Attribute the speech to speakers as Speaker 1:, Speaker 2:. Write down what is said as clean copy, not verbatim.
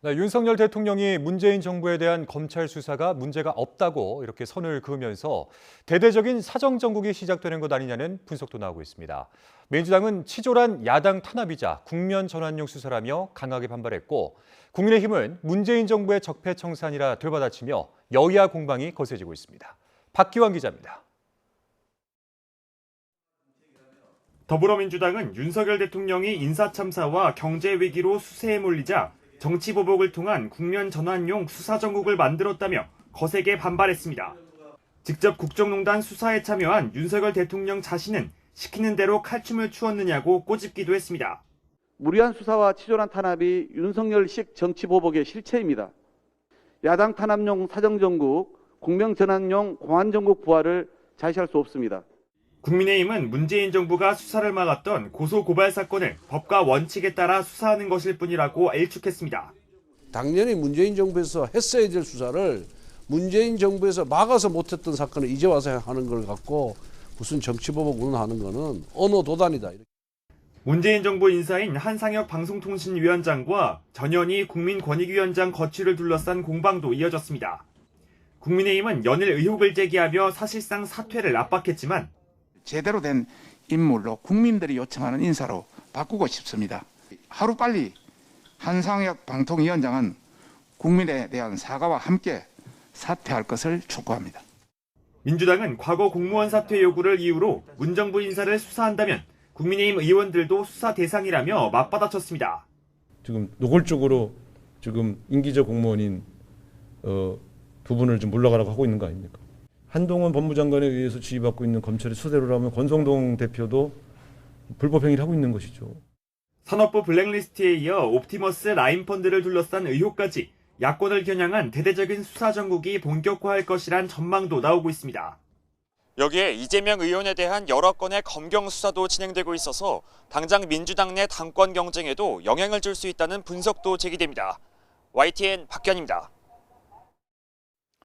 Speaker 1: 네, 윤석열 대통령이 문재인 정부에 대한 검찰 수사가 문제가 없다고 이렇게 선을 그으면서 대대적인 사정 정국이 시작되는 것 아니냐는 분석도 나오고 있습니다. 민주당은 치졸한 야당 탄압이자 국면 전환용 수사라며 강하게 반발했고, 국민의힘은 문재인 정부의 적폐청산이라 되받아치며 여야 공방이 거세지고 있습니다. 박기환 기자입니다.
Speaker 2: 더불어민주당은 윤석열 대통령이 인사참사와 경제위기로 수세에 몰리자 정치보복을 통한 국면 전환용 수사정국을 만들었다며 거세게 반발했습니다. 직접 국정농단 수사에 참여한 윤석열 대통령 자신은 시키는 대로 칼춤을 추었느냐고 꼬집기도 했습니다.
Speaker 3: 무리한 수사와 치졸한 탄압이 윤석열식 정치보복의 실체입니다. 야당 탄압용 사정정국, 국면전환용 공안정국 부활을 자시할 수 없습니다.
Speaker 2: 국민의힘은 문재인 정부가 수사를 막았던 고소고발 사건을 법과 원칙에 따라 수사하는 것일 뿐이라고 일축했습니다.
Speaker 4: 당연히 문재인 정부에서 했어야 될 수사를 문재인 정부에서 막아서 못했던 사건을 이제 와서 하는 걸 갖고 무슨 정치보복 운운하는 거는 언어 도단이다.
Speaker 2: 문재인 정부 인사인 한상혁 방송통신위원장과 전현희 국민권익위원장 거취를 둘러싼 공방도 이어졌습니다. 국민의힘은 연일 의혹을 제기하며 사실상 사퇴를 압박했지만
Speaker 5: 제대로 된 인물로 국민들이 요청하는 인사로 바꾸고 싶습니다. 하루빨리 한상혁 방통위원장은 국민에 대한 사과와 함께 사퇴할 것을 촉구합니다.
Speaker 2: 민주당은 과거 공무원 사퇴 요구를 이유로 문정부 인사를 수사한다면 국민의힘 의원들도 수사 대상이라며 맞받아쳤습니다.
Speaker 6: 지금 노골적으로 지금 임기적 공무원인 두 분을 좀 물러가라고 하고 있는 거 아닙니까? 한동훈 법무장관에 의해서 지휘받고 있는 검찰의 수대로라면 권성동 대표도 불법 행위를 하고 있는 것이죠.
Speaker 2: 산업부 블랙리스트에 이어 옵티머스 라인펀드를 둘러싼 의혹까지 야권을 겨냥한 대대적인 수사 정국이 본격화할 것이란 전망도 나오고 있습니다.
Speaker 7: 여기에 이재명 의원에 대한 여러 건의 검경 수사도 진행되고 있어서 당장 민주당 내 당권 경쟁에도 영향을 줄 수 있다는 분석도 제기됩니다. YTN 박기환입니다.